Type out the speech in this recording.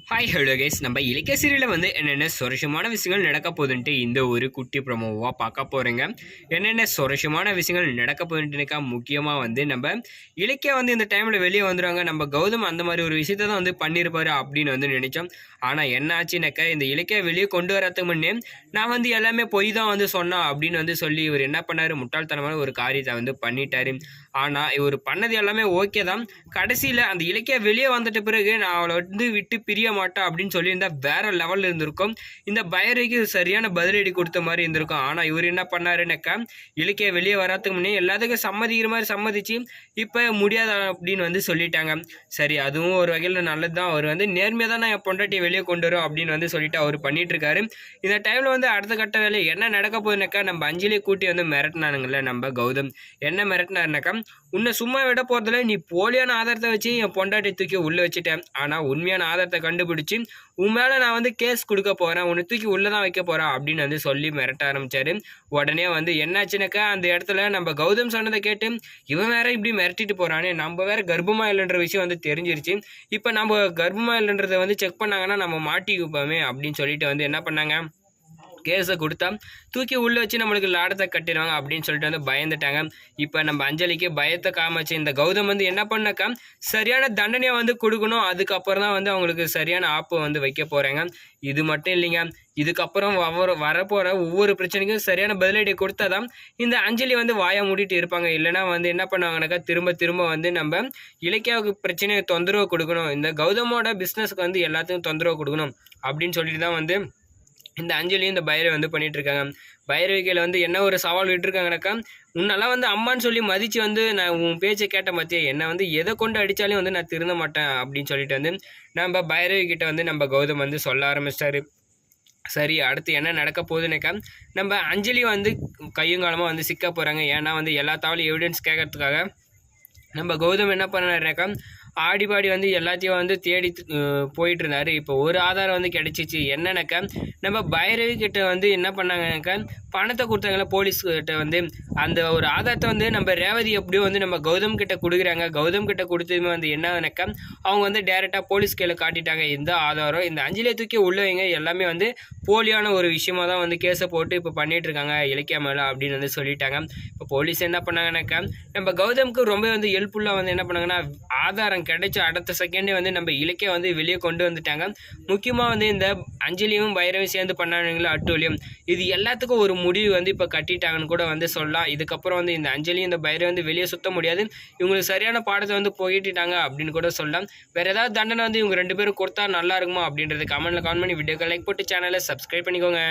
Hi hello guys, நம்ம இலக்கிய சீரியலில் வந்து என்னென்ன சுவாரஸ்யமான விஷயங்கள் நடக்க போகுதுன்ட்டு இந்த ஒரு குட்டி ப்ரோமோவாக பார்க்க போகிறேங்க. என்னென்ன சுவாரஸ்யமான விஷயங்கள் நடக்க போகுதுன்ட்டுக்கா முக்கியமாக வந்து நம்ம இலக்கியா வந்து இந்த டைமில் வெளியே வந்துடுவாங்க. நம்ம கௌதம் அந்த மாதிரி ஒரு விஷயத்த தான் வந்து பண்ணியிருப்பாரு அப்படின்னு வந்து நினச்சோம். ஆனால் என்ன ஆச்சுனாக்கா, இந்த இலக்கியா வெளியே கொண்டு வரதுக்கு முன்னே நான் வந்து எல்லாமே பொய் தான் வந்து சொன்னேன் அப்படின்னு வந்து சொல்லி இவர் என்ன பண்ணார், முட்டாள்தனமான ஒரு காரியத்தை வந்து பண்ணிட்டாரு. ஆனால் இவர் பண்ணது எல்லாமே ஓகே தான். கடைசியில் அந்த இலக்கியா வெளியே வந்துட்ட பிறகு நான் அவளை வந்து விட்டு பிரிய மாட்டேன் அப்படின்னு சொல்லியிருந்தா வேற லெவலில் இருந்திருக்கும். இந்த பைரவிக்கு சரியான பதிலடி கொடுத்த மாதிரி இருந்திருக்கும். ஆனால் இவர் என்ன பண்ணாருனாக்கா, இலக்கியா வெளியே வராதுக்கு முன்னே எல்லாத்துக்கும் சம்மதிக்கிற மாதிரி சம்மதிச்சு இப்போ முடியாத அப்படின்னு வந்து சொல்லிட்டாங்க. சரி, அதுவும் ஒரு வகையில் நல்லது தான். அவர் வந்து நேர்மையாக தான் நான் என் பொண்டாட்டியை வெளியே கொண்டு வரும் அப்படின்னு வந்து சொல்லிட்டு அவர் பண்ணிட்டு இருக்காரு. இந்த டைமில் வந்து அடுத்த கட்ட வேலை என்ன நடக்க போகுதுனாக்கா, நம்ம அஞ்சலியை கூட்டி வந்து மிரட்டினானுங்களே நம்ம கௌதம். என்ன மிரட்டினாருனாக்கா, உன்னை சும்மா விட போறதுல நீ போலியான ஆதாரத்தை வச்சு என் பொண்டாட்டி தூக்கி உள்ள வச்சுட்டேன். ஆனா உண்மையான ஆதாரத்தை கண்டுபிடிச்சு உன் மேல நான் வந்து கேஸ் கொடுக்க போறேன், உன்னை தூக்கி உள்ளதான் வைக்க போறேன் அப்படின்னு வந்து சொல்லி மிரட்ட ஆரம்பிச்சாரு. உடனே வந்து என்னாச்சுனாக்கா, அந்த இடத்துல நம்ம கௌதம் சொன்னதை கேட்டு இவன் வேற இப்படி மிரட்டிட்டு போறானே, நம்ம வேற கர்ப்பமா இல்லைன்ற விஷயம் வந்து தெரிஞ்சிருச்சு. இப்ப நம்ம கர்ப்பமா இல்லைன்றதை வந்து செக் பண்ணாங்கன்னா நம்ம மாட்டிக்குப்போமே அப்படின்னு சொல்லிட்டு வந்து என்ன பண்ணாங்க, கேஸை கொடுத்தா தூக்கி உள்ளே வச்சு நம்மளுக்கு லாடத்தை கட்டிடுவாங்க அப்படின்னு சொல்லிட்டு வந்து பயந்துட்டாங்க. இப்போ நம்ம அஞ்சலிக்கு பயத்தை காமிச்சு இந்த கௌதம் வந்து என்ன பண்ணாக்கா, சரியான தண்டனையை வந்து கொடுக்கணும். அதுக்கப்புறம் தான் வந்து அவங்களுக்கு சரியான ஆப்பு வந்து வைக்க போகிறாங்க. இது மட்டும் இல்லைங்க, இதுக்கப்புறம் வரப்போகிற ஒவ்வொரு பிரச்சனைக்கும் சரியான பதிலடி கொடுத்தா தான் இந்த அஞ்சலி வந்து வாயை மூடிட்டு இருப்பாங்க. இல்லைனா வந்து என்ன பண்ணுவாங்கனாக்கா, திரும்ப திரும்ப வந்து நம்ம இலக்கியாவுக்கு பிரச்சனையை தொந்தரவு கொடுக்கணும், இந்த கௌதமோட பிஸ்னஸுக்கு வந்து எல்லாத்துக்கும் தொந்தரவு கொடுக்கணும் அப்படின்னு சொல்லிட்டு தான் வந்து இந்த அஞ்சலியும் இந்த பைரவி வந்து பண்ணிட்டு இருக்காங்க. பைரவிகையில் வந்து என்ன ஒரு சவால் விட்டுருக்காங்கனாக்கா, உன்னெல்லாம் வந்து அம்மான்னு சொல்லி மதித்து வந்து நான் உன் பேச்சை கேட்ட மத்தியே என்னை வந்து எதை கொண்டு அடித்தாலும் வந்து நான் திருந்த மாட்டேன் அப்படின்னு சொல்லிட்டு வந்து நம்ம பைரவி கிட்ட வந்து நம்ம கௌதம் வந்து சொல்ல ஆரம்பிச்சிட்டாரு. சரி, அடுத்து என்ன நடக்க போகுதுனாக்கா, நம்ம அஞ்சலி வந்து கையுங்காலமாக வந்து சிக்க போகிறாங்க. ஏன்னா வந்து எல்லா தகவலும் எவிடன்ஸ் கேட்கறதுக்காக நம்ம கௌதம் என்ன பண்ணாருனாக்கா, ஆடிபாடி வந்து எல்லாத்தையும் வந்து தேடி போயிட்டு இருந்தாரு. இப்போ ஒரு ஆதாரம் வந்து கிடைச்சிச்சு. என்னன்னாக்கா, நம்ம பைரவி கிட்ட வந்து என்ன பண்ணாங்கனாக்கா, பணத்தை கொடுத்தாங்களா போலீஸ்கிட்ட வந்து அந்த ஒரு ஆதாரத்தை வந்து நம்ம ரேவதி எப்படியோ வந்து நம்ம கௌதம் கிட்ட கொடுக்குறாங்க. கௌதம் கிட்ட கொடுத்ததுமே வந்து என்னன்னாக்கா, அவங்க வந்து டேரெக்டாக போலீஸ் கையில் காட்டிட்டாங்க இந்த ஆதாரம், இந்த அஞ்சலியை தூக்கி உள்ள வைங்க, எல்லாமே வந்து போலியான ஒரு விஷயமா தான் வந்து கேஸை போட்டு இப்போ பண்ணிட்டு இருக்காங்க இலக்கியா மேலே அப்படின்னு வந்து சொல்லிட்டாங்க. இப்போ போலீஸ் என்ன பண்ணாங்கனாக்கா, நம்ம கௌதமுக்கு ரொம்ப வந்து ஹெல்ப்ஃபுல்லாக வந்து என்ன பண்ணாங்கன்னா, ஆதாரம் கிடைச்ச அடுத்த செகண்டே வந்து நம்ம இலக்கியா வந்து வெளியே கொண்டு வந்துட்டாங்க. முக்கியமாக வந்து இந்த அஞ்சலியும் பைரவும் சேர்ந்து பண்ணானுங்களா அட்டூழியம், இது எல்லாத்துக்கும் ஒரு முடிவு வந்து இப்போ கட்டிட்டாங்கன்னு கூட வந்து சொல்லலாம். இதுக்கப்புறம் வந்து இந்த அஞ்சலியும் இந்த பைரவ வந்து வெளியே சுத்த முடியாது, இவங்களுக்கு சரியான பாடத்தை வந்து போயிட்டாங்க அப்படின்னு கூட சொல்லலாம். வேறு ஏதாவது தண்டனை வந்து இவங்க ரெண்டு பேரும் கொடுத்தா நல்லா இருக்குமா அப்படின்றது கமெண்ட்டில் கமெண்ட் பண்ணி வீடியோக்கு லைக் போட்டு சேனலை சப்ஸ்கிரைப் பண்ணிக்கோங்க.